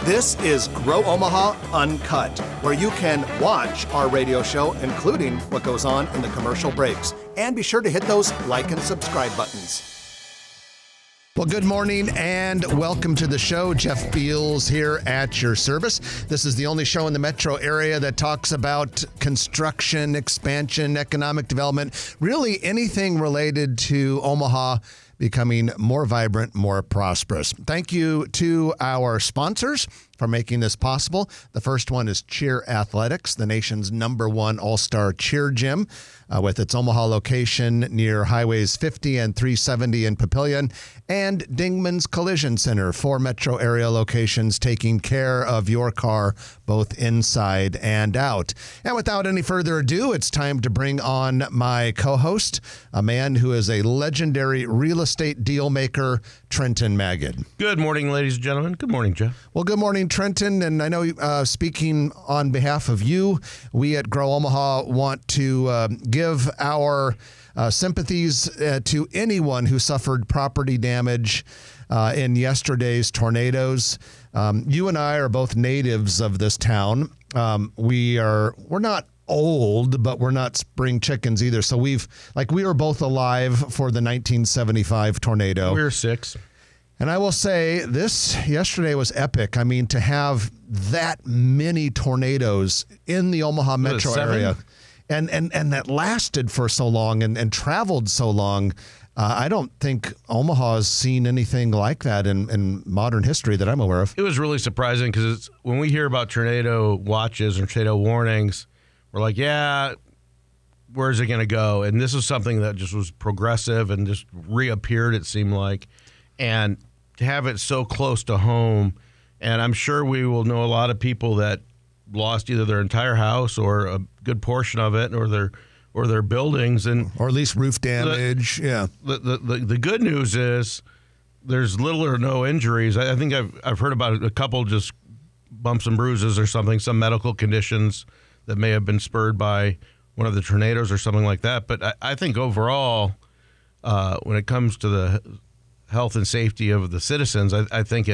This is Grow Omaha Uncut, where you can watch our radio show, including what goes on in the commercial breaks. And be sure to hit those like and subscribe buttons. Well, good morning and welcome to the show. Jeff Beals here at your service. This is the only show in the metro area that talks about construction, expansion, economic development, really anything related to Omaha becoming more vibrant, more prosperous. Thank you to our sponsors for making this possible. The first one is Cheer Athletics, the nation's #1 all-star cheer gym, with its Omaha location near Highways 50 and 370 in Papillion, and Dingman's Collision Center, 4 metro area locations taking care of your car both inside and out. And without any further ado, it's time to bring on my co-host, a man who is a legendary real estate deal maker, Trenton Magid. Good morning, ladies and gentlemen. Good morning, Jeff. Well, good morning, Trenton. And I know speaking on behalf of you, we at Grow Omaha want to give our sympathies to anyone who suffered property damage in yesterday's tornadoes. You and I are both natives of this town. We're not old, but we're not spring chickens either. So we were both alive for the 1975 tornado. We were 6. And I will say yesterday was epic. I mean, to have that many tornadoes in the Omaha metro area and that lasted for so long and traveled so long. I don't think Omaha has seen anything like that in modern history that I'm aware of. It was really surprising because when we hear about tornado watches or tornado warnings, we're like, yeah, where's it going to go? And this is something that just was progressive and just reappeared, it seemed like. And to have it so close to home, and I'm sure we will know a lot of people that lost either their entire house or a good portion of it or their buildings, and or at least roof damage. The good news is there's little or no injuries. I think I've heard about a couple just bumps and bruises or something, some medical conditions that may have been spurred by one of the tornadoes or something like that. But I think overall, when it comes to the health and safety of the citizens, I think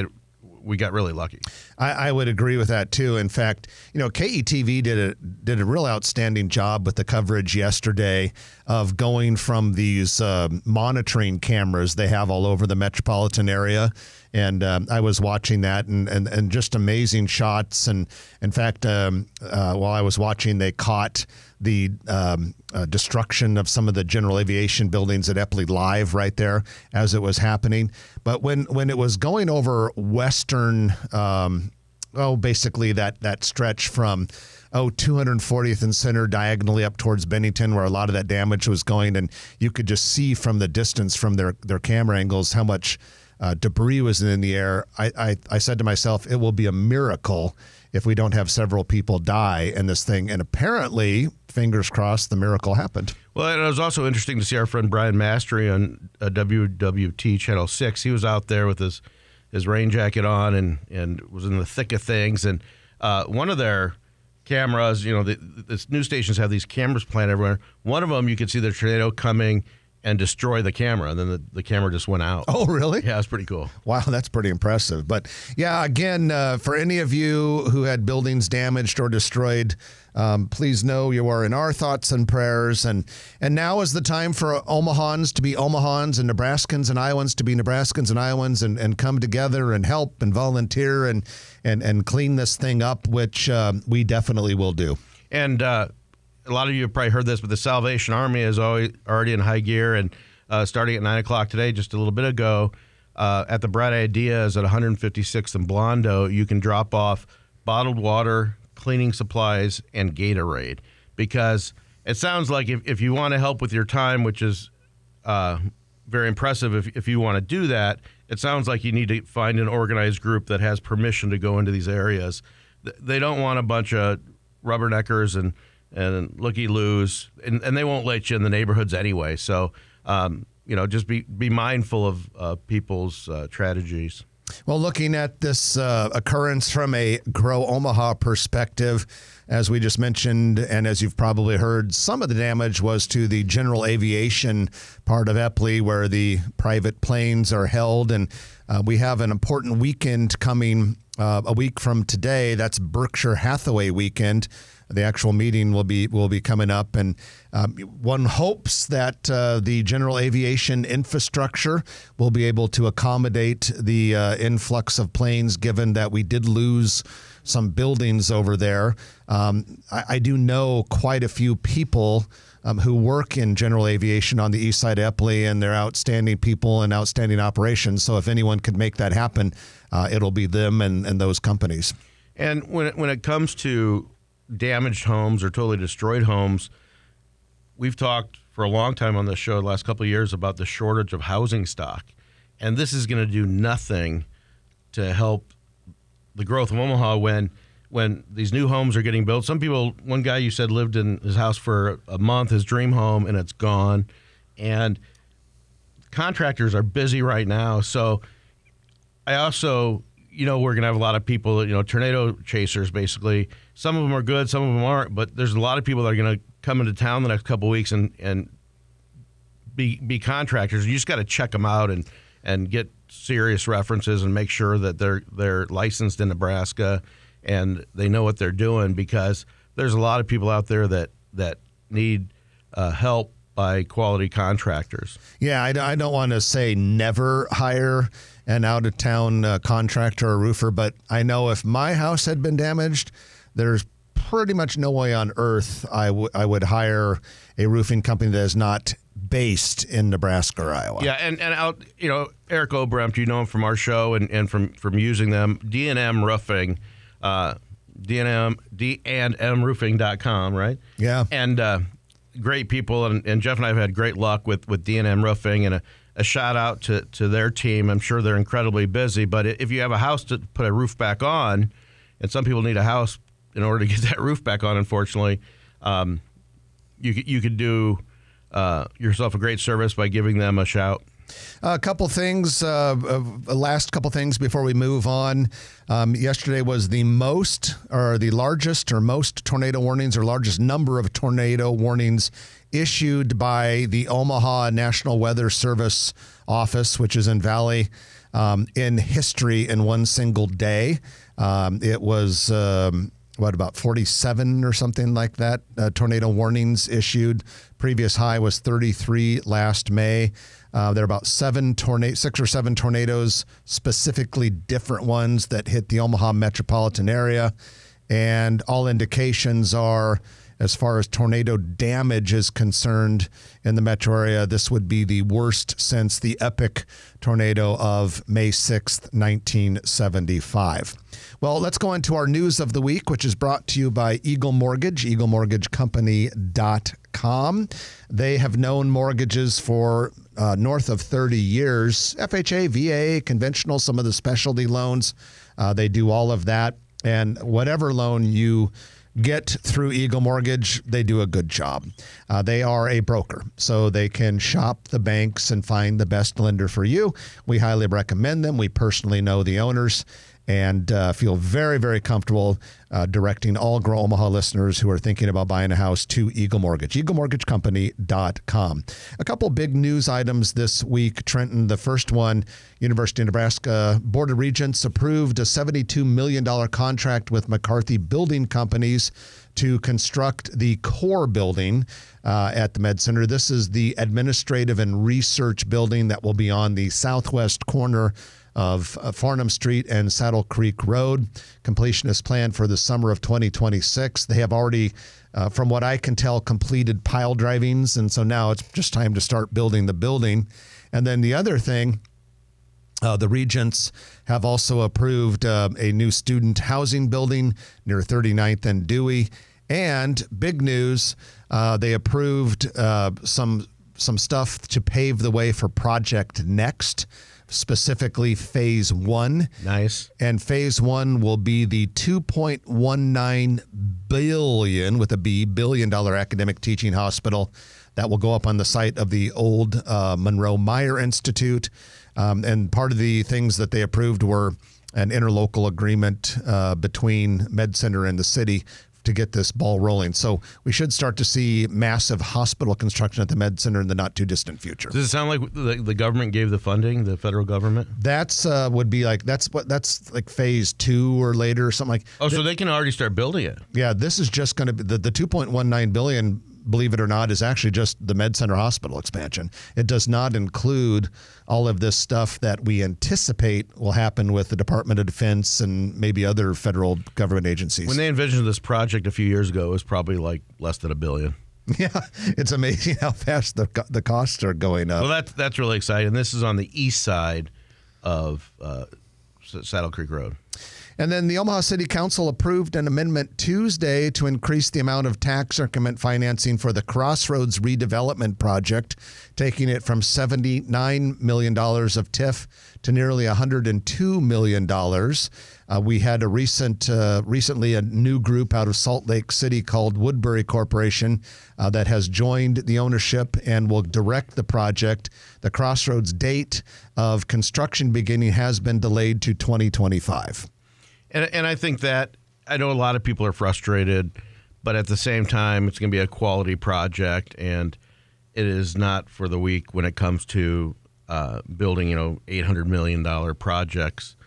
we got really lucky. I would agree with that too. In fact, KETV did a real outstanding job with the coverage yesterday of going from these monitoring cameras they have all over the metropolitan area. And I was watching that and just amazing shots. And in fact, while I was watching, they caught the destruction of some of the general aviation buildings at Epley live right there as it was happening. But when it was going over western, basically that stretch from 240th and Center diagonally up towards Bennington, where a lot of that damage was going, and you could just see from the distance from their camera angles how much debris was in the air. I said to myself, it will be a miracle if we don't have several people die in this thing. And apparently, fingers crossed, the miracle happened. Well, and it was also interesting to see our friend Brian Mastery on WWT Channel 6. He was out there with his rain jacket on and was in the thick of things. And one of their cameras, the news stations have these cameras planted everywhere. One of them, you could see the tornado coming and destroy the camera, and then the camera just went out. Oh, really? Yeah, it's pretty cool. Wow, that's pretty impressive. But yeah, again, for any of you who had buildings damaged or destroyed, please know you are in our thoughts and prayers. And now is the time for Omahans to be Omahans and Nebraskans and Iowans to be Nebraskans and Iowans and come together and help and volunteer and clean this thing up, which we definitely will do. And a lot of you have probably heard this, but the Salvation Army is already in high gear, and starting at 9 o'clock today, just a little bit ago, at the Bright Ideas at 156th and Blondo, you can drop off bottled water, cleaning supplies, and Gatorade. Because it sounds like if you want to help with your time, which is very impressive if you want to do that, it sounds like you need to find an organized group that has permission to go into these areas. They don't want a bunch of rubberneckers and looky-loos, and they won't let you in the neighborhoods anyway. So, just be mindful of people's strategies. Well, looking at this occurrence from a Grow Omaha perspective, as we just mentioned, and as you've probably heard, some of the damage was to the general aviation part of Epley where the private planes are held. And we have an important weekend coming a week from today. That's Berkshire Hathaway weekend. The actual meeting will be coming up, and one hopes that the general aviation infrastructure will be able to accommodate the influx of planes, given that we did lose some buildings over there. I do know quite a few people who work in general aviation on the east side of Epley, and they're outstanding people and outstanding operations. So if anyone could make that happen, it'll be them and those companies. And when it comes to damaged homes or totally destroyed homes, we've talked for a long time on this show the last couple of years about the shortage of housing stock. And this is going to do nothing to help the growth of Omaha when these new homes are getting built. Some people, one guy you said lived in his house for a month, his dream home, and it's gone. And contractors are busy right now. So I also, we're going to have a lot of people, tornado chasers, basically. Some of them are good, some of them aren't, but there's a lot of people that are going to come into town the next couple of weeks and be contractors. You just got to check them out and get serious references and make sure that they're licensed in Nebraska and they know what they're doing, because there's a lot of people out there that need help by quality contractors. Yeah, I don't want to say never hire an out-of-town contractor or roofer, but I know if my house had been damaged, there's pretty much no way on earth I would hire a roofing company that is not based in Nebraska or Iowa. Yeah, and out, Eric Obrempt, you know him from our show and from using them. D&M Roofing, D&Mroofing.com, right? Yeah. And great people, and Jeff and I have had great luck with D&M Roofing, and a shout out to their team. I'm sure they're incredibly busy, but if you have a house to put a roof back on, and some people need a house in order to get that roof back on, unfortunately, you could do yourself a great service by giving them a shout. A couple things, last couple things before we move on. Yesterday was the largest tornado warnings, or largest number of tornado warnings issued by the Omaha National Weather Service office, which is in Valley, in history in one single day. It was, about 47 or something like that, tornado warnings issued. Previous high was 33 last May. There are about 6 or 7 tornadoes, specifically different ones that hit the Omaha metropolitan area. And all indications are, as far as tornado damage is concerned in the metro area, this would be the worst since the epic tornado of May 6th, 1975. Well, let's go into our news of the week, which is brought to you by Eagle Mortgage, eaglemortgagecompany.com. They have known mortgages for north of 30 years. FHA, VA, conventional, some of the specialty loans. They do all of that. And whatever loan you get through Eagle Mortgage, they do a good job. They are a broker, so they can shop the banks and find the best lender for you. We highly recommend them. We personally know the owners and feel very, very comfortable directing all Grow Omaha listeners who are thinking about buying a house to Eagle Mortgage, eaglemortgagecompany.com. A couple big news items this week, Trenton. The first one, University of Nebraska Board of Regents approved a $72 million contract with McCarthy Building Companies to construct the core building at the Med Center. This is the administrative and research building that will be on the southwest corner of Farnham Street and Saddle Creek Road. Completion is planned for the summer of 2026. They have already, from what I can tell, completed pile drivings, and so now it's just time to start building the building. And then the other thing, the Regents have also approved a new student housing building near 39th and Dewey. And big news, they approved some stuff to pave the way for Project Next, specifically Phase 1. Nice. And Phase 1 will be the $2.19 billion, with a B, billion-dollar academic teaching hospital that will go up on the site of the old Monroe Meyer Institute. And part of the things that they approved were an interlocal agreement between Med Center and the city to get this ball rolling. So we should start to see massive hospital construction at the Med Center in the not too distant future. Does it sound like the government gave the funding, the federal government? That's would be like that's like phase 2 or later or something like. Oh, so they can already start building it. Yeah, this is just going to be the 2.19 billion. Believe it or not, is actually just the Med Center hospital expansion. It does not include all of this stuff that we anticipate will happen with the Department of Defense and maybe other federal government agencies. When they envisioned this project a few years ago, it was probably like less than $1 billion. Yeah, it's amazing how fast the costs are going up. Well, that's really exciting. This is on the east side of Saddle Creek Road. And then the Omaha City Council approved an amendment Tuesday to increase the amount of tax increment financing for the Crossroads redevelopment project, taking it from $79 million of TIF to nearly $102 million. We had recently a new group out of Salt Lake City called Woodbury Corporation that has joined the ownership and will direct the project. The Crossroads date of construction beginning has been delayed to 2025. And I think that I know a lot of people are frustrated, but at the same time, it's going to be a quality project, and it is not for the weak when it comes to building, $800 million projects,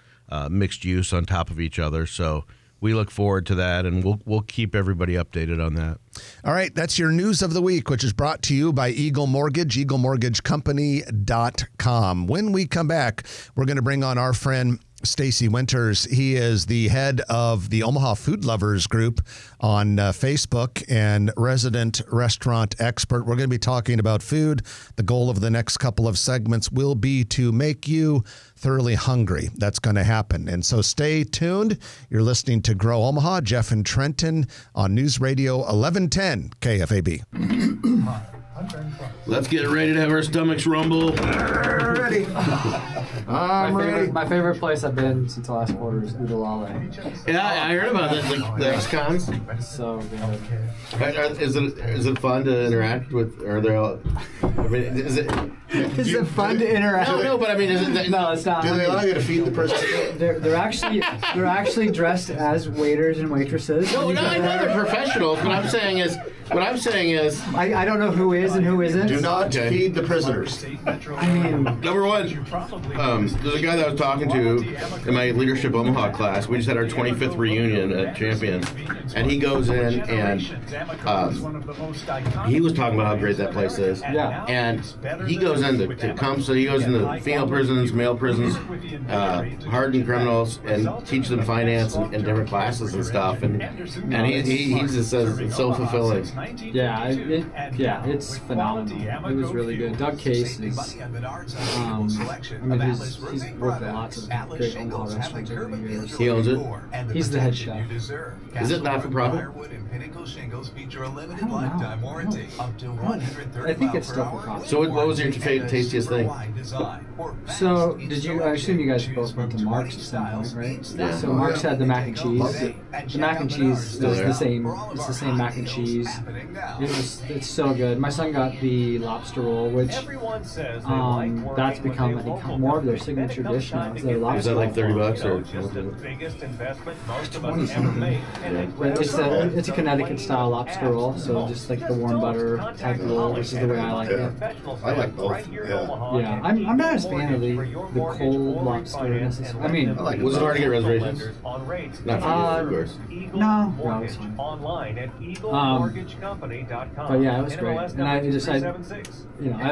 mixed use on top of each other. So we look forward to that, and we'll keep everybody updated on that. All right, that's your news of the week, which is brought to you by Eagle Mortgage, eaglemortgagecompany.com. When we come back, we're going to bring on our friend Stacy Winters. He is the head of the Omaha Food Lovers group on Facebook and resident restaurant expert. We're going to be talking about food. The goal of the next couple of segments will be to make you thoroughly hungry. That's going to happen. And so stay tuned. You're listening to Grow Omaha, Jeff and Trenton on News Radio 1110 KFAB. Let's get ready to have our stomachs rumble. Ready. I'm ready. My favorite place I've been since the last quarter is Udalale. Yeah, I heard about that. The ex-cons. So good. Is it fun to interact with? Are there? I mean, is it fun to interact? No, but I mean, is it? No, it's not. Do they allow you to feed the person? They're actually dressed as waiters and waitresses. No, I know they're professionals. What I'm saying is, I don't know who is and who isn't. Do not feed the prisoners. I mean, number one, there's a guy that I was talking to in my Leadership Omaha class. We just had our 25th reunion at Champions, and he goes in and he was talking about how great that place is. Yeah. And he goes in to come, so he goes into female prisons, male prisons, hardened criminals, and teach them finance and different classes and stuff. And he just says it's so fulfilling. Yeah, it's phenomenal. It was really good. Doug Case is, he's worked at lots of great Omaha restaurants over the years. He owns it? He's the head chef. Is it not for profit? I think it's still for profit. So what was your tastiest thing? So, I assume you guys both went to Mark's at some point, right? Yeah. So Mark's had the mac and cheese. The mac and cheese is the same. It's the same mac and cheese. It's so good. My son got the lobster roll, which that's become, I think, more of their signature dish now. Is that like $30 or? 20 something. But it's a Connecticut style lobster roll, so just like the warm butter type roll, which is the way I like it. I like both. Yeah, I'm not as fan of the cold lobster necessarily. I mean, was it hard to get reservations? Not for you, of course. No, it's fine. But yeah, it was great. And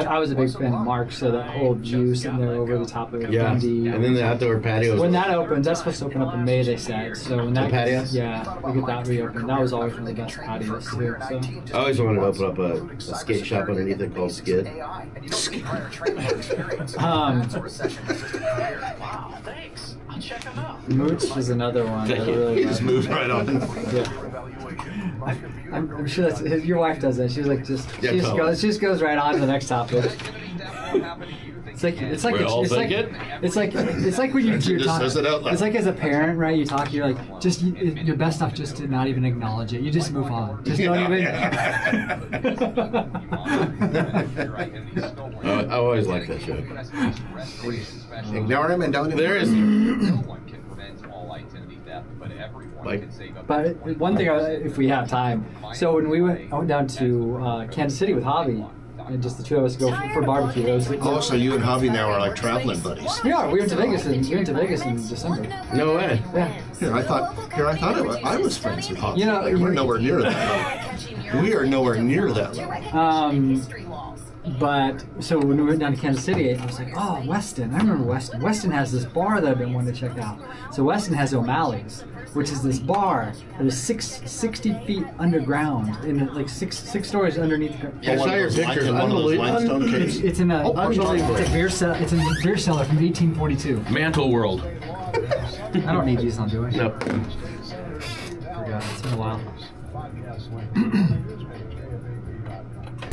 I was a big fan of Mark, so that whole juice in there over the top of it. Yeah, Bendy. and then the outdoor patio. When that opens, that's supposed to open up in May, they said. So when that patio? Yeah, we get that reopened. That was always one of the best patios too. So. I always wanted to open up a skate shop underneath it called Skid. Mooch is another one. That I really He just moves right on. Yeah. I'm sure that's your wife does that. She's like just goes right on to the next topic. It's like when you talk. It's like as a parent, right? You talk, you're like you're best off just to not even acknowledge it. You just move on. Just don't even. I always like that joke. Ignore him and don't. There is. But one thing, if we have time, so when I went down to Kansas City with Javi, and just the two of us go for barbecue. So you and Javi now are like traveling buddies. We are. We went to Vegas in December. No way. Yeah. Here, I thought I was friends with Javi. You know, we're nowhere near that level. We are nowhere near that level. But so when we went down to Kansas City, I was like, oh, Weston. I remember Weston. Weston has this bar that I've been wanting to check out. So Weston has O'Malley's, which is this bar that is 60 feet underground, in like six stories underneath. I saw your pictures. Unbelievable. It's in a beer cellar. It's in a beer cellar from 1842. Mantle World. I don't need these on, do I? No. Forgot. It's been a while.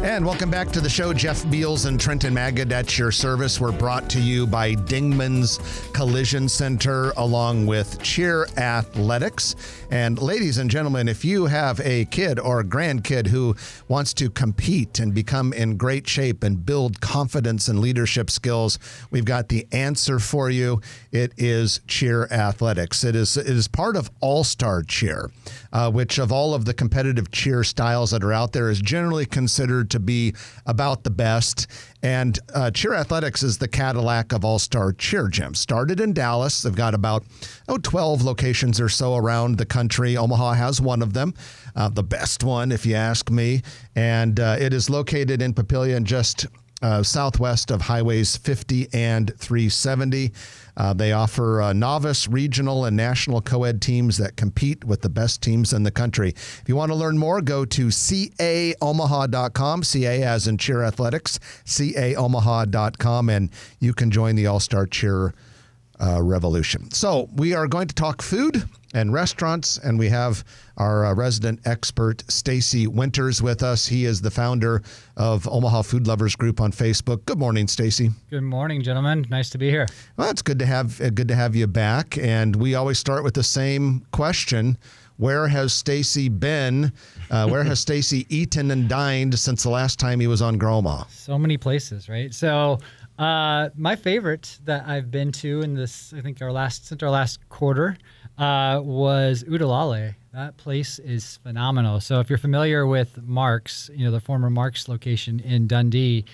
And welcome back to the show. Jeff Beals and Trenton Magid at your service. We're brought to you by Dingman's Collision Center along with Cheer Athletics. And ladies and gentlemen, if you have a kid or a grandkid who wants to compete and become in great shape and build confidence and leadership skills, we've got the answer for you. It is Cheer Athletics. It is part of All-Star Cheer, which of all of the competitive cheer styles that are out there is generally considered to be about the best. And Cheer Athletics is the Cadillac of all-star cheer gyms. Started in Dallas. They've got about 12 locations or so around the country. Omaha has one of them, the best one, if you ask me. And it is located in Papillion, just southwest of Highways 50 and 370. They offer novice, regional, and national co-ed teams that compete with the best teams in the country. If you want to learn more, go to caomaha.com, CA as in Cheer Athletics, caomaha.com, and you can join the All-Star Cheer revolution. So we are going to talk food and restaurants, and we have our resident expert, Stacy Winters, with us. He is the founder of Omaha Food Lovers Group on Facebook. Good morning, Stacy. Good morning, gentlemen. Nice to be here. Well, it's good to have you back, and we always start with the same question. Where has Stacy been? Where has Stacy eaten and dined since the last time he was on Grow Omaha? So many places, right? So my favorite that I've been to in this, I think since our last quarter, was Udalale. That place is phenomenal. So if you're familiar with Mark's, the former Mark's location in Dundee,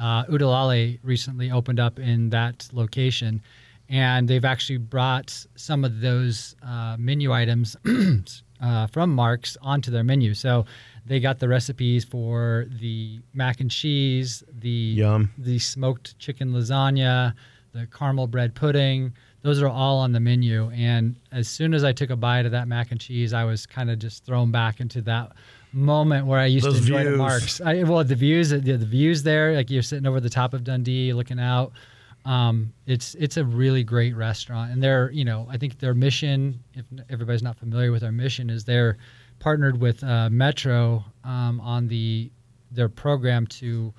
Udalale recently opened up in that location, and they've actually brought some of those menu items from Mark's onto their menu. So they got the recipes for the mac and cheese, the smoked chicken lasagna, the caramel bread pudding. Those are all on the menu. And as soon as I took a bite of that mac and cheese, I was kind of just thrown back into that moment where I used to enjoy the Mark's. The views there, like you're sitting over the top of Dundee looking out. It's a really great restaurant. And I think their mission, if everybody's not familiar with their mission, is they're partnered with Metro on their program to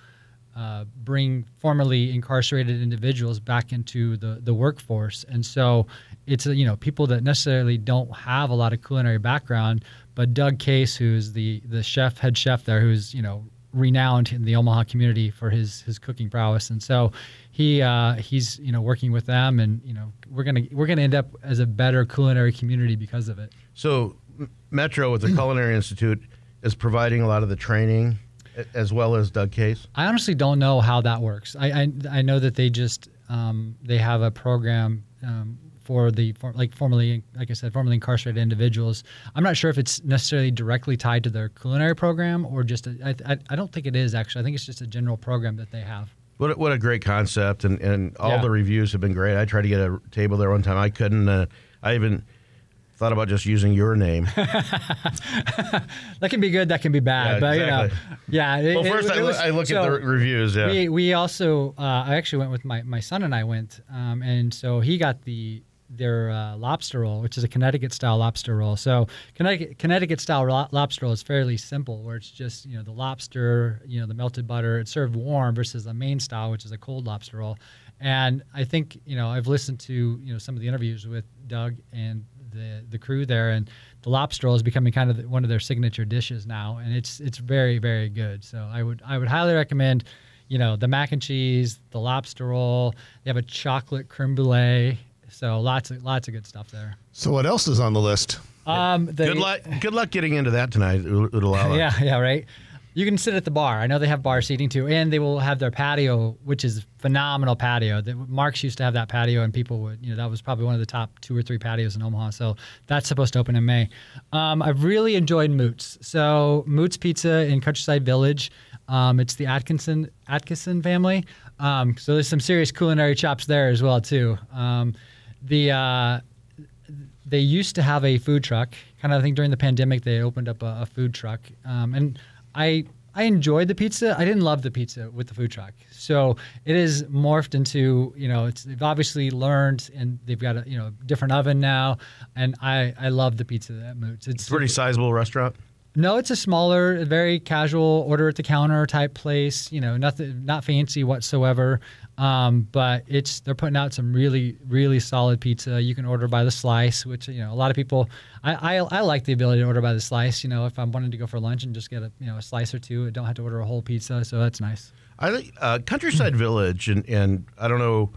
bring formerly incarcerated individuals back into the workforce. And so it's people that necessarily don't have a lot of culinary background, but Doug Case, who's the head chef there, who's renowned in the Omaha community for his cooking prowess, and so he's working with them, and we're gonna end up as a better culinary community because of it. So Metro with the Culinary Institute is providing a lot of the training, as well as Doug Case? I honestly don't know how that works. I know that they just they have a program formerly incarcerated individuals. I'm not sure if it's necessarily directly tied to their culinary program or just I don't think it is actually. I think it's just a general program that they have. What a great concept, and all the reviews have been great. I tried to get a table there one time. I couldn't. I even thought about just using your name. That can be good, that can be bad, but exactly. Well, first I look at the reviews. Yeah. We also I actually went with my son, and I went, and so he got their lobster roll, which is a Connecticut style lobster roll. So Connecticut style lobster roll is fairly simple, where it's just the lobster, the melted butter. It's served warm versus the main style, which is a cold lobster roll. And I think I've listened to some of the interviews with Doug and the crew there, and the lobster roll is becoming kind of one of their signature dishes now, and it's very, very good. So I would highly recommend the mac and cheese, the lobster roll. They have a chocolate creme brulee So lots of good stuff there. So what else is on the list? Good luck getting into that tonight, Udalala. Yeah, right. You can sit at the bar. I know they have bar seating too, and they will have their patio, which is phenomenal patio. Mark's used to have that patio, and people would, that was probably one of the top 2 or 3 patios in Omaha. So that's supposed to open in May. I've really enjoyed Moots. So Moots Pizza in Countryside Village. It's the Atkinson family. So there's some serious culinary chops there as well too. They used to have a food truck. Kind of, I think during the pandemic they opened up a food truck, and I enjoyed the pizza. I didn't love the pizza with the food truck. So it is morphed into, they've obviously learned, and they've got a different oven now. And I love the pizza at Moots. It's a pretty sizable restaurant. No, it's a smaller, very casual, order at the counter type place. Nothing, not fancy whatsoever. But they're putting out some really, really solid pizza. You can order by the slice, which a lot of people. I like the ability to order by the slice. If I'm wanting to go for lunch and just get a slice or two, I don't have to order a whole pizza, so that's nice. I think Countryside Village and I don't know.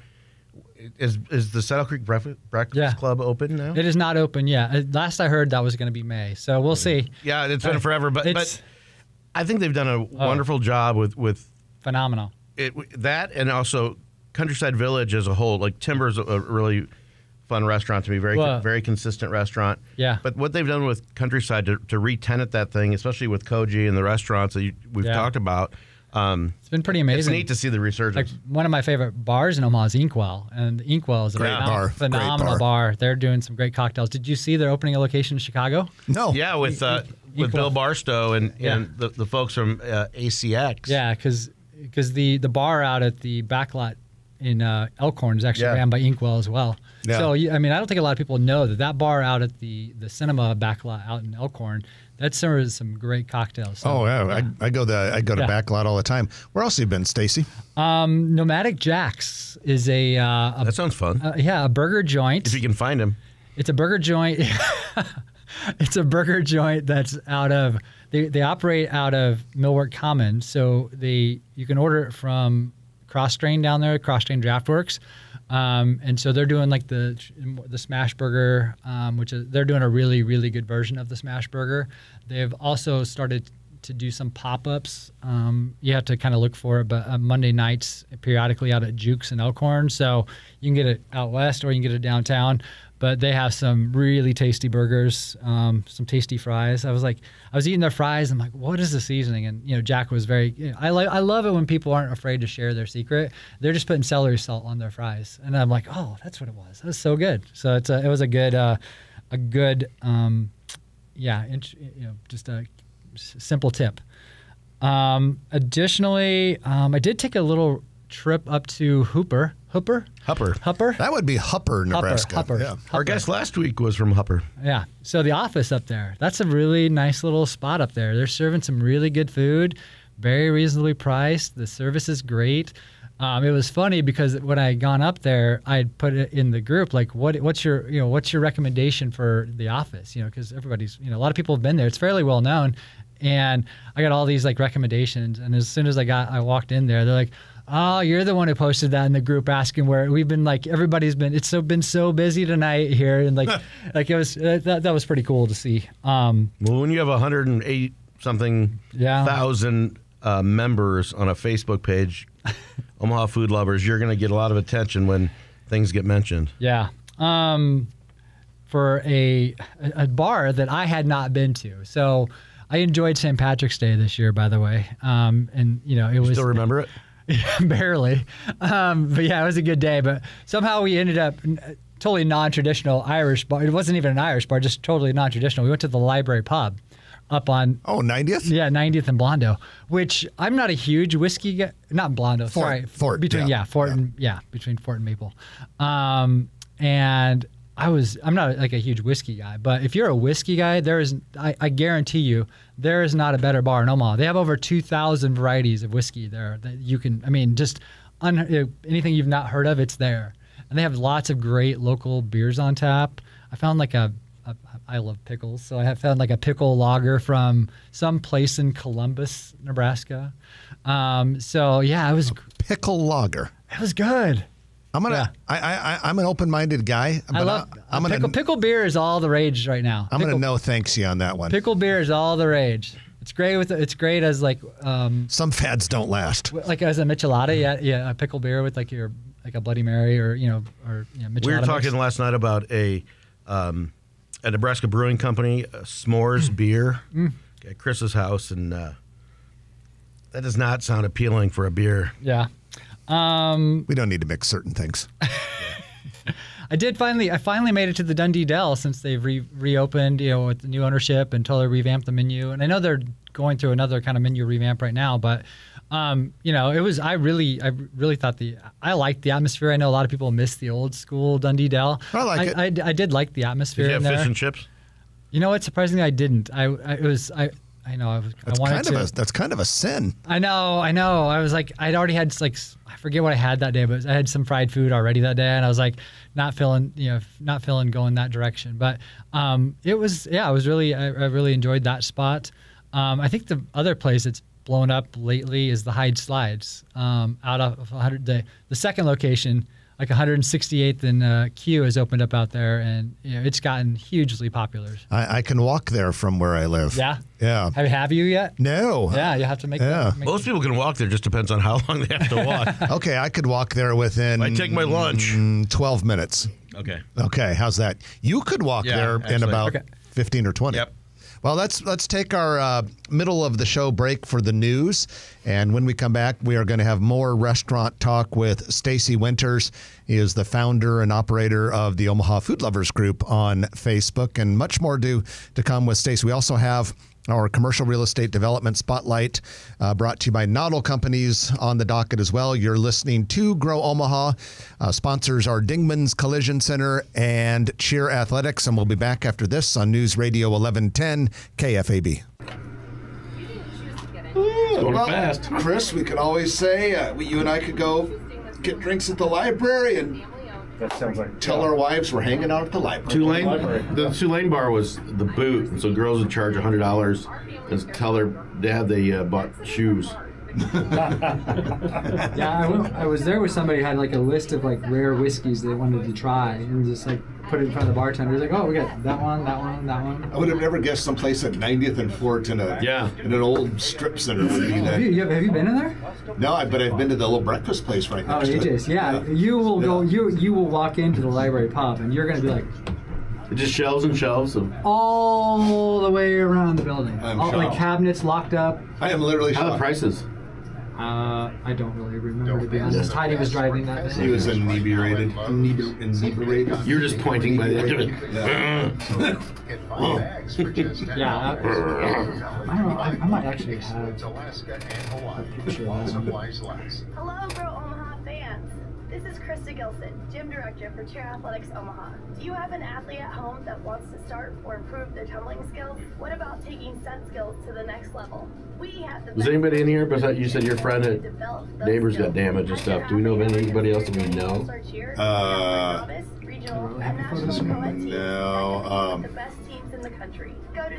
Is the Saddle Creek Breakfast Club open now? It is not open yet. Last I heard, that was going to be May. So we'll see. Yeah, it's been forever, but I think they've done a wonderful job with phenomenal. That and also Countryside Village as a whole. Like Timber's a really fun restaurant to me, very consistent restaurant. Yeah. But what they've done with Countryside to re-tenant that thing, especially with Koji and the restaurants that we've talked about. It's been pretty amazing. It's neat to see the resurgence. Like one of my favorite bars in Omaha is Inkwell, and Inkwell is a phenomenal bar. They're doing some great cocktails. Did you see they're opening a location in Chicago? No. Yeah, with Bill Barstow and the folks from ACX. Yeah, because the bar out at the backlot in Elkhorn is actually ran by Inkwell as well. Yeah. So I don't think a lot of people know that bar out at the cinema backlot out in Elkhorn, that serves some great cocktails. So, I go to backlot all the time. Where else have you been, Stacy? Nomadic Jack's is a that sounds fun. A burger joint. If you can find him. It's a burger joint. It's a burger joint that's out of they operate out of Millwork Commons. So you can order it from Cross Train down there, Cross Train Draftworks. And so they're doing like the smash burger, which they're doing a really, really good version of the smash burger. They've also started to do some pop-ups. You have to kind of look for it, but Monday nights periodically out at Jukes in Elkhorn. So you can get it out west or you can get it downtown. But they have some really tasty burgers, some tasty fries. I was eating their fries. I'm like, what is the seasoning? And Jack was very. I love it when people aren't afraid to share their secret. They're just putting celery salt on their fries, and I'm like, oh, that's what it was. That was so good. So it was a good, just a simple tip. Additionally, I did take a little trip up to Hupper. That would be Hupper, Nebraska. Hupper. Yeah. Our guest last week was from Hupper. Yeah. So the office up there, that's a really nice little spot up there. They're serving some really good food, very reasonably priced. The service is great. It was funny because when I had gone up there, I'd put it in the group, like, what's your recommendation for the office? Because everybody's, a lot of people have been there. It's fairly well known. And I got all these like recommendations. And as soon as I walked in there, they're like, oh, you're the one who posted that in the group asking where we've been like, it's been so busy tonight here. And like it was, that was pretty cool to see. Well, when you have 108 something thousand members on a Facebook page, Omaha Food Lovers, you're going to get a lot of attention when things get mentioned. Yeah. For a bar that I had not been to. So I enjoyed St. Patrick's Day this year, by the way. And it was. Still remember it? Barely. But yeah, it was a good day. But somehow we ended up totally non-traditional Irish bar. It wasn't even an Irish bar, just totally non-traditional. We went to the Library Pub up on... Oh, 90th? Yeah, 90th and Blondo, which I'm not a huge whiskey guy. Not Blondo, sorry. Fort. Between Fort and Maple. And I'm not like a huge whiskey guy, but if you're a whiskey guy, I guarantee you, there is not a better bar in Omaha. They have over 2,000 varieties of whiskey there that you can, anything you've not heard of, it's there. And they have lots of great local beers on tap. I found I love pickles, so I found like a pickle lager from some place in Columbus, Nebraska. It was pickle lager. It was good. I'm an open-minded guy. I love pickle beer is all the rage right now. I'm gonna no thanks you on that one. Pickle beer is all the rage. It's great as like some fads don't last. Like as a michelada, yeah, a pickle beer with like a Bloody Mary or michelada. We were talking last night about a Nebraska brewing company, S'mores beer, at Chris's house, and that does not sound appealing for a beer. Yeah. We don't need to mix certain things. I finally made it to the Dundee Dell since they've reopened, with the new ownership and totally revamped the menu. And I know they're going through another kind of menu revamp right now, but I really thought I liked the atmosphere. I know a lot of people miss the old school Dundee Dell. I like it. I did like the atmosphere. Did you have in there. fish and chips? You know what? Surprisingly, I didn't. I wanted to. That's kind of a sin. I know. I was like, I'd already had I forget what I had that day, but I had some fried food already that day, and I was like, not feeling going that direction. But it was I really enjoyed that spot. I think the other place that's blown up lately is the Hyde Slides. Out of 100, the second location, like 168th and Q has opened up out there, and it's gotten hugely popular. I can walk there from where I live. Yeah. Yeah. Have you yet? No. Yeah, you have to make. Most people can walk there. Just depends on how long they have to walk. Okay, I could walk there within. I take my lunch. 12 minutes. Okay. Okay, how's that? You could walk there in about 15 or 20. Yep. Well, let's take our middle of the show break for the news, and when we come back, we are going to have more restaurant talk with Stacy Winters. He is the founder and operator of the Omaha Food Lovers Group on Facebook, and much more to come with Stacy. We also have our commercial real estate development spotlight brought to you by Noddle Companies on the docket as well. You're listening to Grow Omaha. Sponsors are Dingman's Collision Center and Cheer Athletics, and we'll be back after this on News Radio 1110 KFAB. Going fast. Chris, we could always say you and I could go get drinks at the library and That sounds like tell our wives we're hanging out at the library. The Tulane bar was the boot, and so girls would charge $100 and tell their dad they bought shoes. Yeah, I was there with somebody who had like a list of like rare whiskeys they wanted to try, and just like put it in front of the bartender. He's like, "Oh, we got that one, that one, that one." I would have never guessed someplace at 90th and Fort in an old strip center would be that. Have you been in there? No, but I've been to the little breakfast place right next to it. AJ's. Yeah, you will go. You will walk into the library pub, and you're gonna be like, just shelves and shelves of all the way around the building. All, like cabinets locked up. I am literally How are the shocked. prices? I don't really remember, to be honest. Heidi was driving that. He was inebriated. You're just pointing by the end of it. Yeah. I don't know. I might actually have a picture of him. Hello, Grow Omaha fans. This is Krista Gilson, Gym Director for Cheer Athletics Omaha. Do you have an athlete at home that wants to start or improve their tumbling skills? What about taking stunt skills to the next level? We have the Was anybody in here besides you said your friend at neighbors got damaged and stuff? Do we know of anybody else that we know?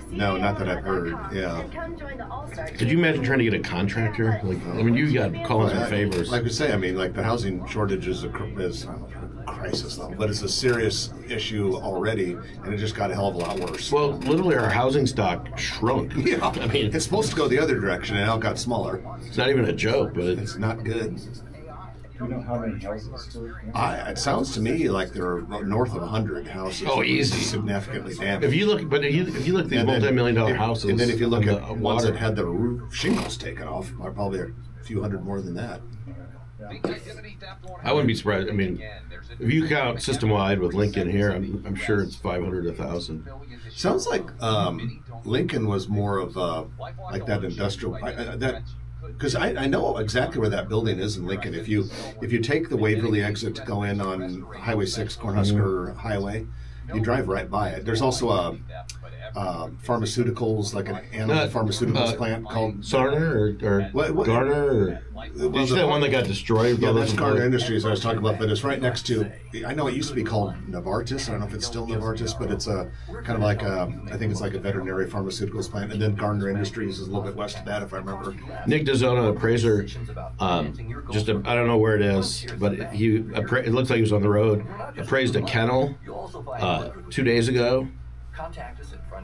No, not that I've heard. Yeah. Could you imagine trying to get a contractor? Like, I mean, you got calling some favors. Like we say, I mean, like the housing shortage is a crisis level, but it's a serious issue already, and it just got a hell of a lot worse. Well, literally, our housing stock shrunk. Yeah, I mean, it's supposed to go the other direction, and now it got smaller. It's not even a joke, but it's not good. Do you know how many houses? It sounds to me like there are north of 100 houses. Oh, easy. Significantly damaged. If you look at these multi-million-dollar houses, and then if you look at ones that had the roof shingles taken off, are probably a few hundred more than that. I wouldn't be surprised. I mean, if you count system-wide with Lincoln here, I'm sure it's 500 to 1,000. Sounds like Lincoln was more of like that industrial because I know exactly where that building is in Lincoln. If you take the Waverly exit to go in on Highway 6, Cornhusker Highway, you drive right by it. There's also a pharmaceuticals, like an animal pharmaceuticals plant called Sarner or what? Garner. Did you say the one that got destroyed? Yeah, that's Garner Industries I was talking about, but it's right next to, I know it used to be called Novartis. I don't know if it's still Novartis, but it's a kind of like I think it's like a veterinary pharmaceuticals plant. And then Garner Industries is a little bit west of that, if I remember. Nick DeZona, appraiser, I don't know where it is, but it looks like he was on the road, appraised a kennel 2 days ago.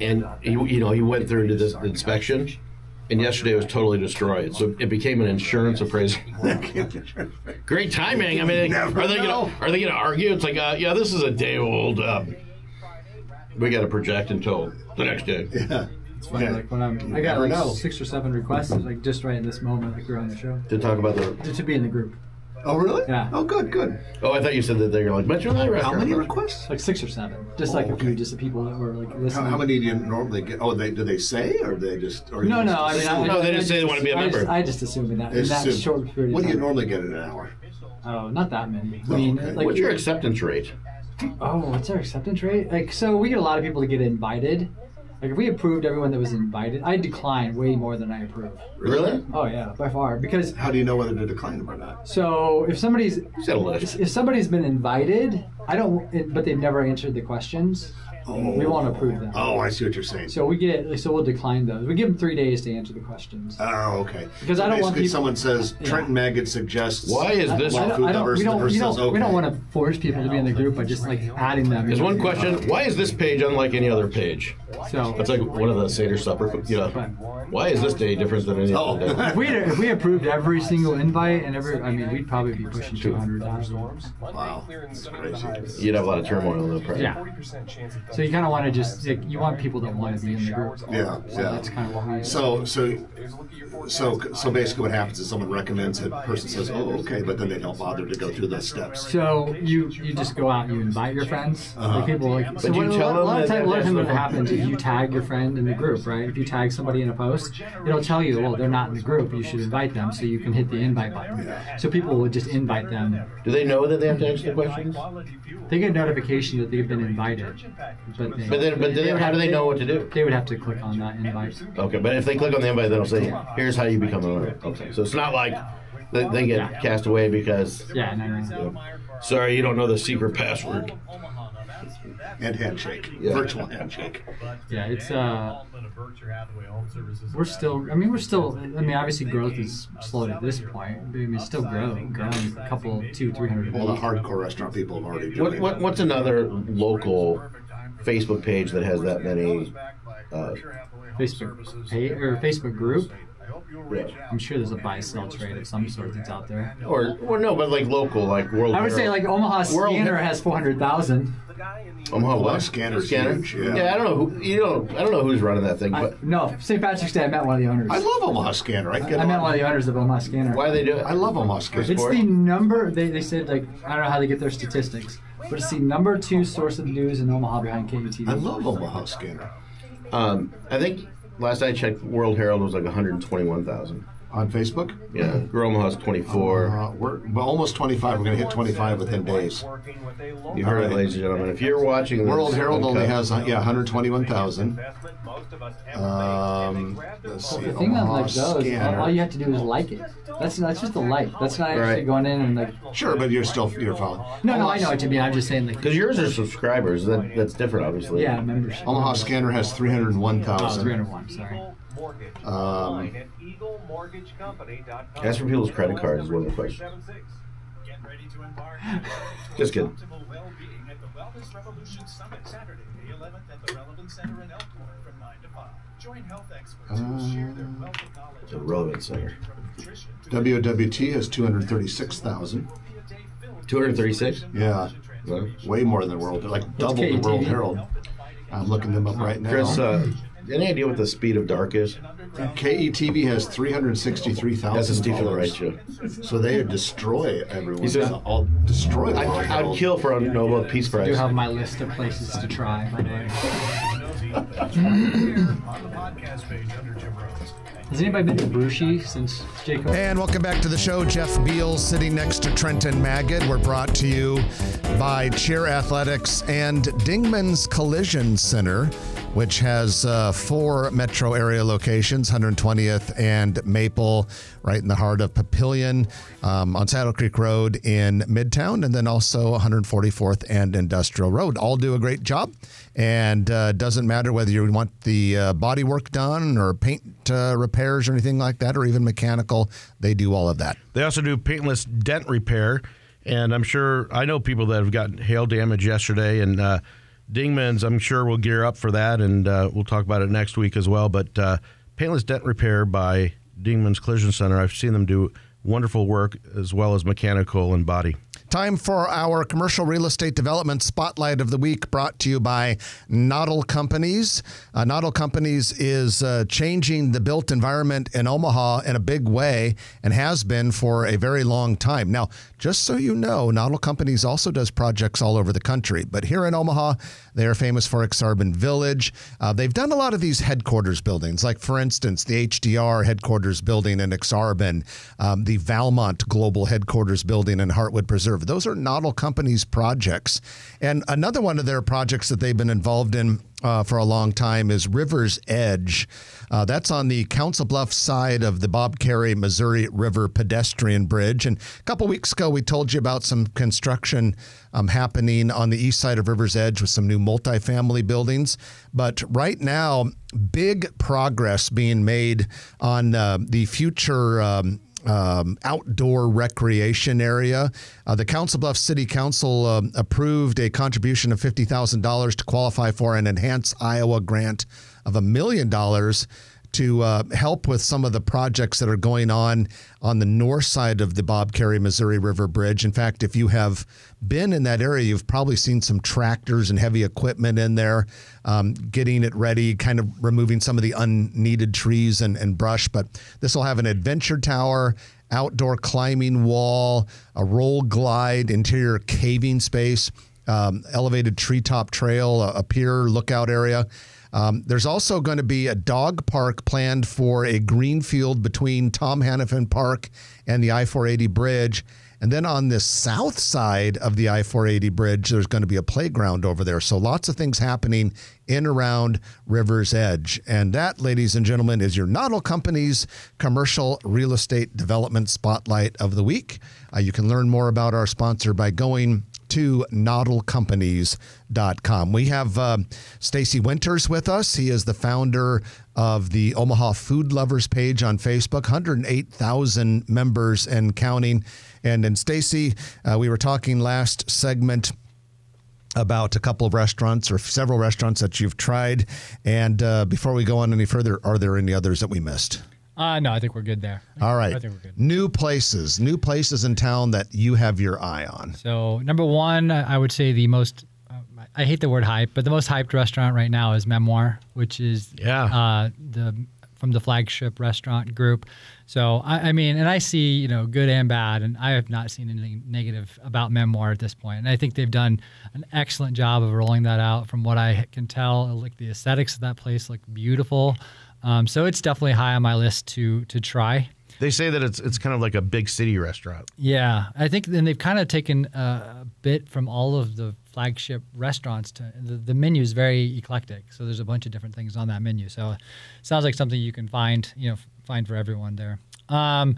And he went through into this inspection. And yesterday it was totally destroyed, so it became an insurance appraisal. Great timing. I mean, are they going to argue? It's like, yeah, this is a day old. We got to project until the next day. Yeah, it's funny. Like when I got like 6 or 7 requests, like just right in this moment, like we're on the show to talk about to be in the group. Oh, really? Yeah. Oh, good. Oh, I thought you said that they were like, but you're not. How many requests? Like 6 or 7. Just a few, just the people that were like listening. How many do you normally get? Oh, do they say, or they just? Or No. Just they didn't say they want to be a member. I just assumed in that short period of time. What do you normally get in an hour? Oh, not that many. Oh, I mean, okay. like, What's your acceptance rate? Oh, what's our acceptance rate? Like, so we get a lot of people to get invited. Like, if we approved everyone that was invited, I decline way more than I approve. Really? Oh yeah, by far. Because how do you know whether to decline them or not? So if somebody's been invited, but they've never answered the questions. We won't approve them. Oh, I see what you're saying. So we'll decline those. We give them 3 days to answer the questions. Oh, okay. Because I don't want people. Someone says Trenton Maggot suggests. Why is this? We don't want to force people to be in the group by just like adding them. There's one question. Why is this page unlike any other page? So it's like one of the Seder supper. Why is this day different than any other day? If we approved every single invite and we'd probably be pushing 200,000. Wow, that's crazy. You'd have a lot of turmoil in the press. Yeah. So you kind of want to just you want people that want to be in the group. Yeah. That's kind of what we. So basically, what happens is someone recommends it. The person says, "Oh, okay," but then they don't bother to go through those steps. So you just go out and you invite your friends. Like people like. So but you tell them a lot of times what happens is you tag your friend in the group, right? If you tag somebody in a post, it'll tell you, well, they're not in the group. You should invite them, so you can hit the invite button. Yeah. So people will just invite them. Do they know that they have to answer the questions? They get a notification that they've been invited, how do they know what to do? They would have to click on that invite. Okay, but if they click on the invite, they'll say, "Here's how you become a member." Okay, so it's not like they get cast away because. Yeah, no. Sorry, you don't know the secret password. And handshake, virtual handshake. Yeah, it's we're still. Obviously growth is slowed at this point. It's still growing a couple, 200-300. All the hardcore restaurant people have already joined. What's another local Facebook page that has that many? Facebook page or Facebook group. Yeah. I'm sure there's a buy-sell trade of some sort that's out there. Or no, but like local, like World. I would say like Omaha Scanner has 400,000. Omaha what? Scanner. Huge, yeah. I don't know who's running that thing, but no. St. Patrick's Day, I met one of the owners. I love Omaha Scanner. I met one of the owners of Omaha Scanner. Why do they do it? I love Omaha Scanner. It's the number. They said like I don't know how they get their statistics, but it's the number 2 source of news in Omaha behind KUTV. I love Omaha Scanner. I think last I checked, World Herald was like 121,000 on Facebook. Yeah, Omaha's 24. We're almost 25. We're going to hit 25 within days. You heard it, ladies and gentlemen. If you're watching, World Herald only has 121,000. Let's see. The thing on like those, all you have to do is like it. That's just a like. That's not actually going in and like. Sure, but you're following. No, I know what you mean. I'm just saying like. Because yours are subscribers. That's different, obviously. Yeah, membership. Omaha Scanner has 301,000. 301. Sorry. As for people's credit cards is one of the questions. Just kidding. The Relevant Center. WWT has 236,000. 236? Yeah. Way more than the World. Like double the World Herald. I'm looking them up right now. Chris, any idea what the speed of dark is? KETV has 363,000. That's a Stephen Wright show. So they destroy everyone. He's all destroy the World I'd kill for a Nobel Peace Prize. I do have my list of places to try, by the way. Has anybody been to Brushy since Jacob? And welcome back to the show. Jeff Beal sitting next to Trenton Maggot. We're brought to you by Cheer Athletics and Dingman's Collision Center. which has 4 metro area locations, 120th and Maple, right in the heart of Papillion, on Saddle Creek Road in Midtown, and then also 144th and Industrial Road. All do a great job, and doesn't matter whether you want the body work done or paint repairs or anything like that, or even mechanical. They do all of that. They also do paintless dent repair, and I know people that have gotten hail damage yesterday, and Dingman's, I'm sure, will gear up for that, and we'll talk about it next week as well. But paintless dent repair by Dingman's Collision Center, I've seen them do wonderful work as well as mechanical and body. Time for our commercial real estate development spotlight of the week, brought to you by Noddle Companies. Noddle Companies is changing the built environment in Omaha in a big way, and has been for a very long time. Now, just so you know, Noddle Companies also does projects all over the country, but here in Omaha, they are famous for Exarban Village. They've done a lot of these headquarters buildings, like, for instance, the HDR headquarters building in Exarban, the Valmont Global headquarters building in Hartwood Preserve. Those are Noddle Companies projects. And another one of their projects that they've been involved in for a long time is River's Edge. That's on the Council Bluffs side of the Bob Carey Missouri River pedestrian bridge. And a couple weeks ago, we told you about some construction happening on the east side of River's Edge with some new multifamily buildings. But right now, big progress being made on the future outdoor recreation area. The Council Bluffs City Council approved a contribution of $50,000 to qualify for an Enhance Iowa grant of $1 million to help with some of the projects that are going on the north side of the Bob Carey Missouri River Bridge. In fact, if you have been in that area, you've probably seen some tractors and heavy equipment in there, getting it ready, kind of removing some of the unneeded trees and brush. But this will have an adventure tower, outdoor climbing wall, a roll glide, interior caving space, elevated treetop trail, a pier lookout area. There's also going to be a dog park planned for a green field between Tom Hannafin Park and the I-480 bridge. And then on the south side of the I-480 bridge, there's going to be a playground over there. So lots of things happening in around River's Edge. And that, ladies and gentlemen, is your Noddle Companies commercial real estate development spotlight of the week. You can learn more about our sponsor by going to noddlecompanies.com. We have Stacy Winters with us. He is the founder of the Omaha Food Lovers page on Facebook, 108,000 members and counting. And Stacy, we were talking last segment about a couple of restaurants or several restaurants that you've tried. And before we go on any further, are there any others that we missed? No, I think we're good there. All right. I think we're good. New places in town that you have your eye on. So number one, I would say the most, I hate the word hype, but the most hyped restaurant right now is Memoir, which is from the flagship restaurant group. So, I mean, and I see, good and bad, and I have not seen anything negative about Memoir at this point. And I think they've done an excellent job of rolling that out. From what I can tell, like the aesthetics of that place look beautiful. So it's definitely high on my list to try. They say that it's kind of like a big city restaurant. Yeah, I think then they've kind of taken a bit from all of the flagship restaurants. The menu is very eclectic, so there's a bunch of different things on that menu. So it sounds like something you can find for everyone there. I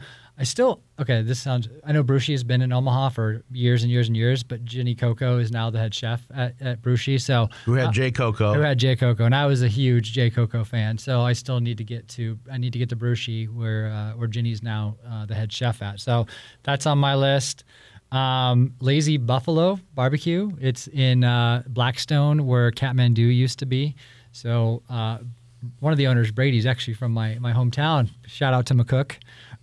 know Brucey has been in Omaha for years and years and years, but Ginny Coco is now the head chef at Brucey. So who had Jay Coco? And I was a huge Jay Coco fan. So I still need to get to Brucey where Ginny's now the head chef at. So that's on my list. Lazy Buffalo Barbecue. It's in Blackstone where Kathmandu used to be. So one of the owners, Brady's actually from my hometown. Shout out to McCook.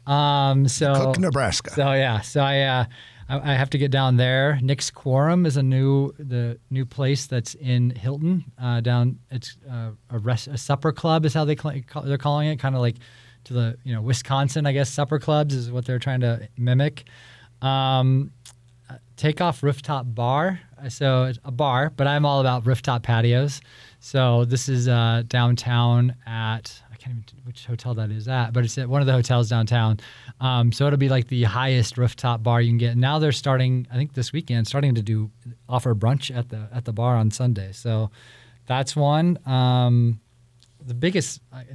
Cook, Nebraska. So I have to get down there. Nick's Quorum is the new place that's in Hilton. It's a supper club is how they're calling it, kind of like to the Wisconsin, I guess, supper clubs is what they're trying to mimic. Takeoff Rooftop Bar. So it's a bar, but I'm all about rooftop patios. So this is downtown at, I can't even which hotel that is at, but it's at one of the hotels downtown. So it'll be like the highest rooftop bar you can get. Now they're starting, I think this weekend, to offer brunch at the bar on Sunday. So That's one. The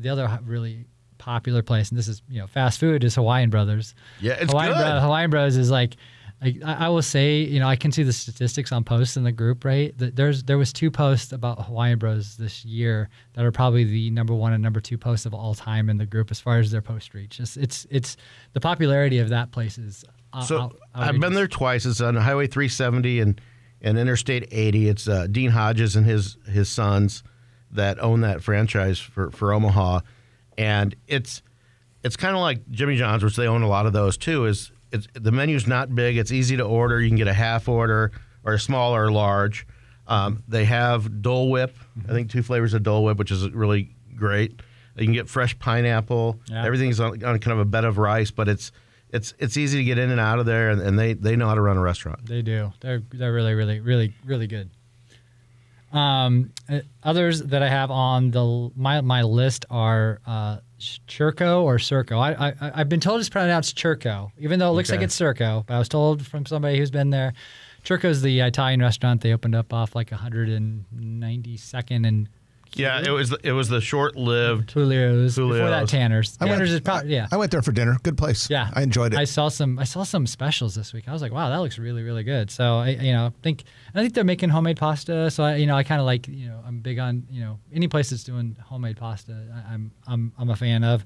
other really popular place, and this is fast food, is Hawaiian Brothers. Yeah, it's good. Hawaiian Bros is like I will say, I can see the statistics on posts in the group, right? There was 2 posts about Hawaiian Bros this year that are probably the number 1 and number 2 posts of all time in the group as far as their post reach. It's the popularity of that place is. I've been there twice. It's on Highway 370 and Interstate 80. It's Dean Hodges and his sons that own that franchise for Omaha, and it's kind of like Jimmy John's, which they own a lot of those too. The menu's not big. It's easy to order. You can get a half order or a small or a large. They have Dole Whip. I think 2 flavors of Dole Whip, which is really great. You can get fresh pineapple. Yeah. Everything's on kind of a bed of rice, but it's easy to get in and out of there, and they know how to run a restaurant. They do. They're really, really, really, really good. Others that I have on my list are Churco or Circo. I've been told it's pronounced Churco, even though it looks like it's Circo. But I was told from somebody who's been there, Churco's the Italian restaurant they opened up off like 192nd and. Yeah, it was the short-lived Julio's. Before that, Tanner's. Tanner's is probably, yeah. I went there for dinner. Good place. Yeah, I enjoyed it. I saw some specials this week. I was like, wow, that looks really, really good. So I think they're making homemade pasta. So I kind of like I'm big on any place that's doing homemade pasta. I'm a fan of.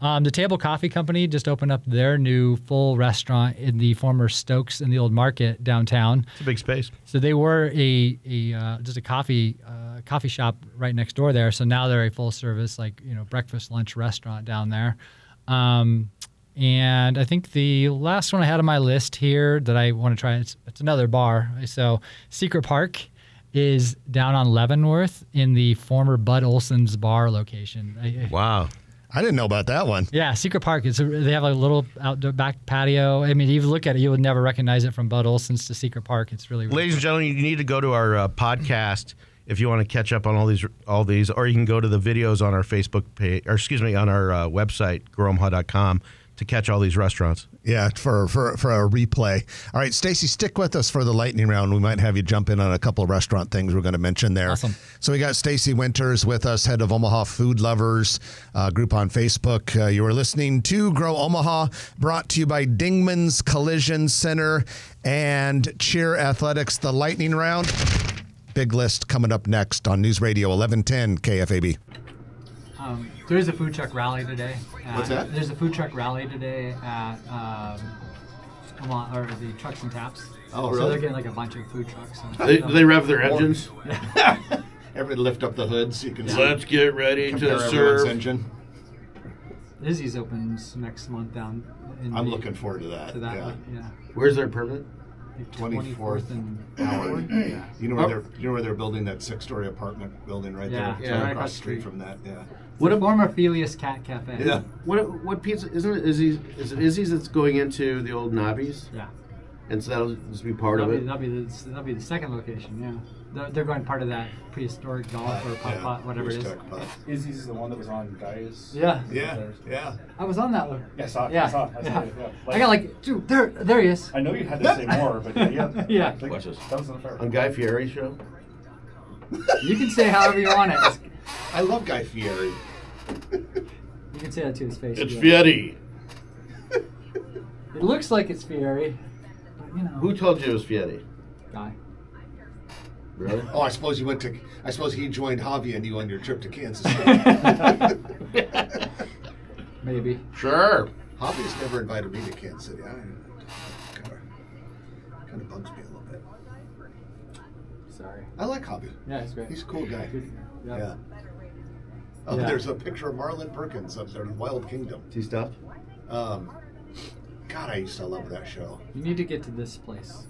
The Table Coffee Company just opened up their new full restaurant in the former Stokes in the Old Market downtown. It's a big space. So they were just a coffee shop right next door there. So now they're a full service breakfast, lunch restaurant down there. And I think the last one I had on my list here that I want to try, it's another bar. So Secret Park is down on Leavenworth in the former Bud Olson's bar location. Wow. I didn't know about that one. Yeah, Secret Park. They have a little outdoor back patio. I mean, if you look at it, you would never recognize it from Bud Olson's to Secret Park. It's really, really Ladies and gentlemen, you need to go to our podcast if you want to catch up on all these, or you can go to the videos on our Facebook page, or on our website, growomaha.com, to catch all these restaurants. Yeah, for a replay. All right, Stacy, stick with us for the lightning round. We might have you jump in on a couple of restaurant things we're going to mention there. Awesome. So we got Stacy Winters with us, head of Omaha Food Lovers group on Facebook. You are listening to Grow Omaha, brought to you by Dingman's Collision Center and Cheer Athletics. The lightning round. Big list coming up next on News Radio 1110 KFAB. There's a food truck rally today. What's that? There's a food truck rally today at Omaha, or the Trucks and Taps. Oh, So really? they're getting like a bunch of food trucks. Do they rev their engines? Everybody lift up the hood so you can see. Let's get ready Compare to everyone's serve. engine. Izzy's opens next month down. I'm looking forward to that. Yeah. Where's their permit? 24th and Howard. Yeah. You know where they're building that 6-story apartment building right Yeah, there? yeah. Right across the street from that. Yeah. What a former Felius Cat Cafe. Yeah. What pizza isn't it? Izzy's? Is it Izzy's that's going into the old Nobby's? Yeah. And so that'll just be part of it. That'll be the second location. Yeah. They're going part of that prehistoric golf or pot, whatever it is. Izzy's is the one that was on Guy's. Yeah. Yeah. I was on that one. Yeah, I saw it. Yeah. I saw it. Yeah. Yeah. I got like, dude, there he is. I know you had to say more, but yeah. Yeah. Like, Watch this. that was unfair. On Guy Fieri's show? You can say however you want it. I love Guy Fieri. You can say that to his face. It's yeah. Fieri. It looks like it's Fieri, but Who told you it was Fieri? Guy. Really? Oh, I suppose he joined Javi and you on your trip to Kansas City. Maybe. Sure. Javi's never invited me to Kansas City. Kind of bugs me a little bit. Sorry. I like Javi. Yeah, he's great. He's a cool guy. Yep. Yeah. Oh, Yeah. there's a picture of Marlon Perkins up there in Wild Kingdom. Is he stuffed? God, I used to love that show. You need to get to this place.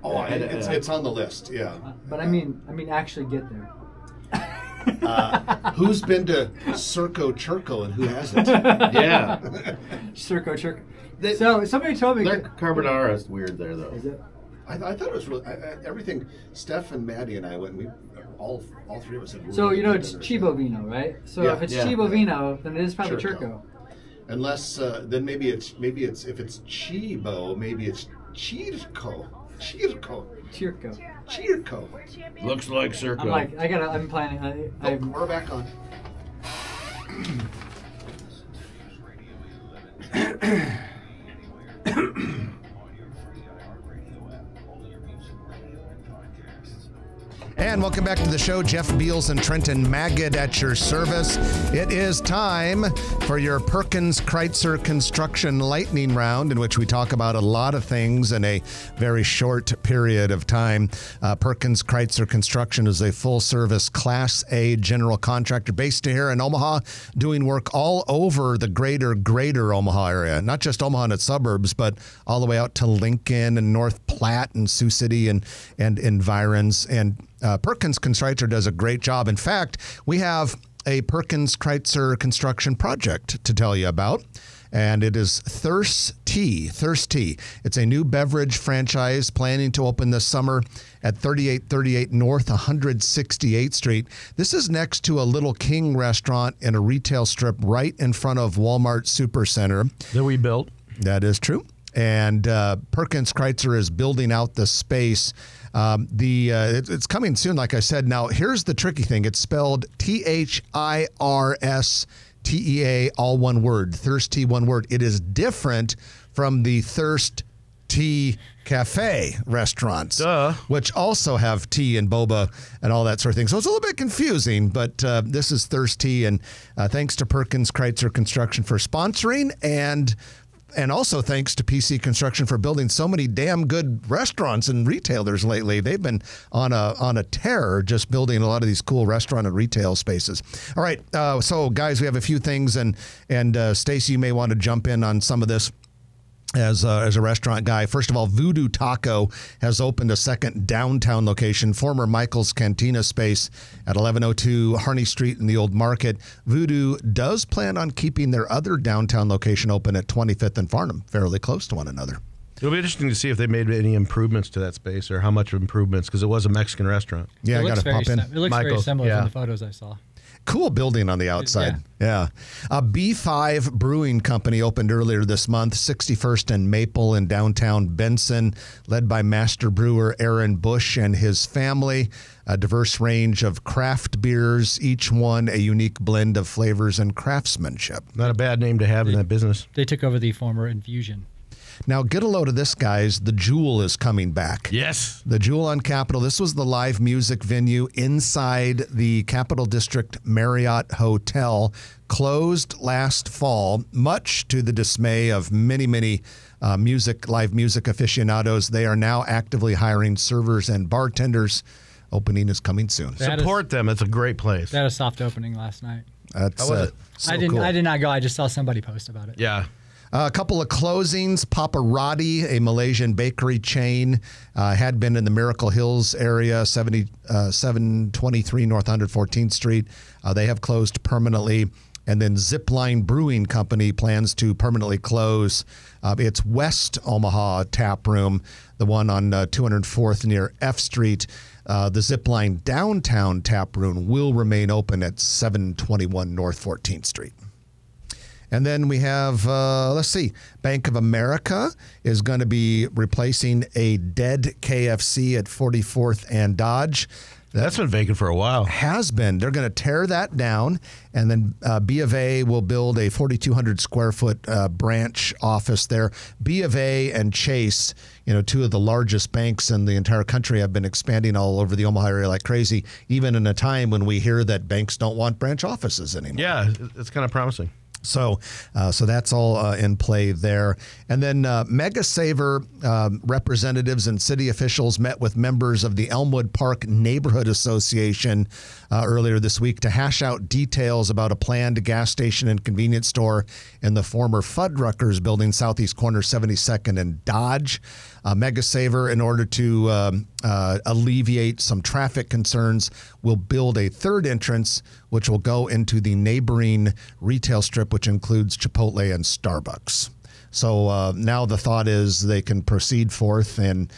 Oh, it's on the list. Yeah. But I mean, actually get there. Who's been to Circo Churco and who hasn't? Yeah. Circo Churco. So somebody told me. Their carbonara is weird there, though. Is it? I thought it was really everything. Steph and Maddie and I went. We all three of us had. So really good it's dinners. Chibo Vino, right? So Yeah. if it's Yeah. Chibo Vino, then it is probably Churco. Churco. Unless then maybe it's if it's Chibo, maybe it's Chirco. Circo. Circo. Circo. Looks like Circo. I'm like, I'm planning. We're back on. And welcome back to the show. Jeff Beals and Trenton Magid at your service. It is time for your Perkins Kreitzer Construction Lightning Round, in which we talk about a lot of things in a very short period of time. Perkins Kreitzer Construction is a full-service Class A general contractor based here in Omaha, doing work all over the greater Omaha area. Not just Omaha and its suburbs, but all the way out to Lincoln and North Platte and Sioux City and environs. And Perkins Kreitzer does a great job. In fact, we have a Perkins Kreitzer construction project to tell you about, and it is Thirsty. It's a new beverage franchise planning to open this summer at 3838 North 168th Street. This is next to a Little King restaurant in a retail strip right in front of Walmart Supercenter. That we built. That is true. And Perkins Kreitzer is building out the space. It's coming soon, like I said. Now, here's the tricky thing. It's spelled THIRSTEA, all one word. Thirsty, one word. It is different from the Thirst Tea Cafe restaurants, which also have tea and boba and all that sort of thing. So it's a little bit confusing, but this is Thirsty. And thanks to Perkins Kreitzer Construction for sponsoring, and also thanks to PC Construction for building so many damn good restaurants and retailers lately. They've been on a tear just building a lot of these cool restaurant and retail spaces. All right, so guys, we have a few things, and Stacy, you may want to jump in on some of this as a restaurant guy. First of all, Voodoo Taco has opened a second downtown location, former Michael's Cantina space at 1102 Harney Street in the Old Market. Voodoo does plan on keeping their other downtown location open at 25th and Farnham, fairly close to one another. It'll be interesting to see if they made any improvements to that space or how much improvements, because it was a Mexican restaurant. Yeah, I got to pop in. It looks very similar from the photos I saw. Cool building on the outside. Yeah. B5 Brewing Company opened earlier this month, 61st and Maple in downtown Benson, led by master brewer Aaron Bush and his family. A diverse range of craft beers, each one a unique blend of flavors and craftsmanship. Not a bad name to have in that business. They took over the former Infusion. Now, get a load of this, guys. The Jewel is coming back. Yes. The Jewel on Capitol. This was the live music venue inside the Capitol District Marriott Hotel. Closed last fall, much to the dismay of many live music aficionados. They are now actively hiring servers and bartenders. Opening is coming soon. Support them. It's a great place. They had a soft opening last night. That's How was it? I did not go. I just saw somebody post about it. Yeah. A couple of closings. Paparotti, a Malaysian bakery chain, had been in the Miracle Hills area, 723 North 114th Street. They have closed permanently. And then Zipline Brewing Company plans to permanently close its West Omaha tap room, the one on 204th near F Street. The Zipline downtown tap room will remain open at 721 North 14th Street. And then we have, Bank of America is going to be replacing a dead KFC at 44th and Dodge. That's been vacant for a while. Has been. They're going to tear that down, and then B of A will build a 4,200 square foot branch office there. B of A and Chase, two of the largest banks in the entire country, have been expanding all over the Omaha area like crazy, even in a time when we hear that banks don't want branch offices anymore. Yeah, it's kind of promising. So that's all in play there. And then Mega Saver representatives and city officials met with members of the Elmwood Park Neighborhood Association earlier this week to hash out details about a planned gas station and convenience store in the former Fuddruckers building, southeast corner 72nd and Dodge. Mega Saver, in order to alleviate some traffic concerns, will build a third entrance, which will go into the neighboring retail strip, which includes Chipotle and Starbucks. So now the thought is they can proceed forth and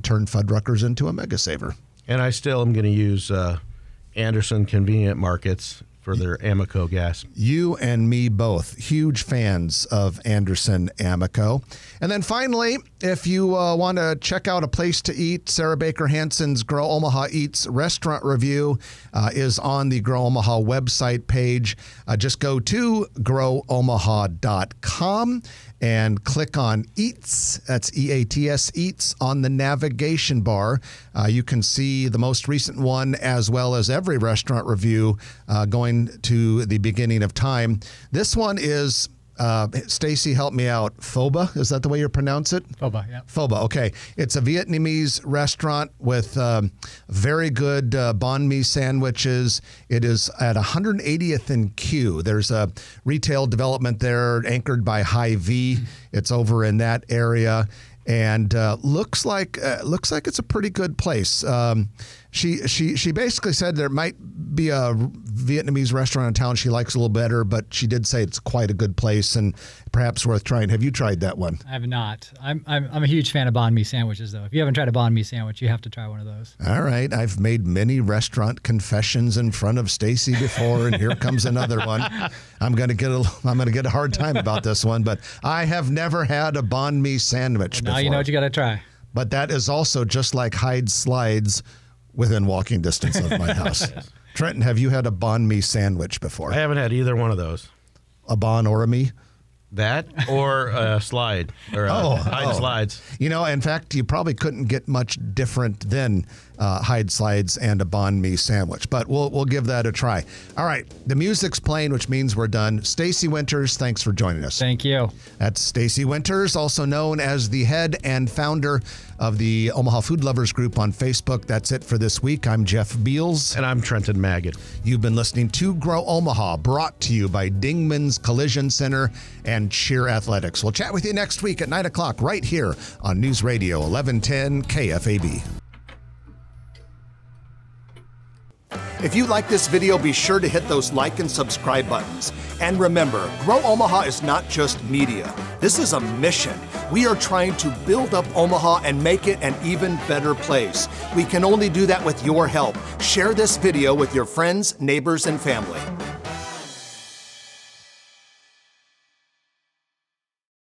turn Fuddruckers into a Mega Saver. And I still am going to use Anderson Convenient Markets for their Amoco gas. You and me both, huge fans of Anderson Amoco. And then finally, if you want to check out a place to eat, Sarah Baker Hansen's Grow Omaha Eats restaurant review is on the Grow Omaha website page. Just go to growomaha.com and click on Eats. That's EATS, Eats, on the navigation bar. You can see the most recent one as well as every restaurant review going to the beginning of time. This one is, Stacy, help me out, Phoba? Is that the way you pronounce it? Phoba, yeah. Phoba, okay. It's a Vietnamese restaurant with very good banh mi sandwiches. It is at 180th and Q. There's a retail development there anchored by Hy-Vee. It's over in that area. And looks like it's a pretty good place. She basically said there might be a Vietnamese restaurant in town she likes a little better, but she did say it's quite a good place and perhaps worth trying. Have you tried that one? I have not. I'm a huge fan of banh mi sandwiches, though. If you haven't tried a banh mi sandwich, you have to try one of those. All right. I've made many restaurant confessions in front of Stacy before, and here comes another one. I'm gonna get a hard time about this one, but I have never had a banh mi sandwich before. Now you know what you got to try. But that is also just like Hyde Slides within walking distance of my house. Trenton, have you had a banh mi sandwich before? I haven't had either one of those. A banh or a mi? That or a slide or Hyde Slides. You know, in fact, you probably couldn't get much different than Hyde Slides and a banh mi sandwich, but we'll give that a try. All right, the music's playing, which means we're done. Stacy Winters, thanks for joining us. Thank you. That's Stacy Winters, also known as the head and founder of the Omaha Food Lovers Group on Facebook. That's it for this week. I'm Jeff Beals. And I'm Trenton Magid. You've been listening to Grow Omaha, brought to you by Dingman's Collision Center and Cheer Athletics. We'll chat with you next week at 9 o'clock right here on News Radio 1110 KFAB. If you like this video, be sure to hit those like and subscribe buttons. And remember, Grow Omaha is not just media. This is a mission. We are trying to build up Omaha and make it an even better place. We can only do that with your help. Share this video with your friends, neighbors, and family.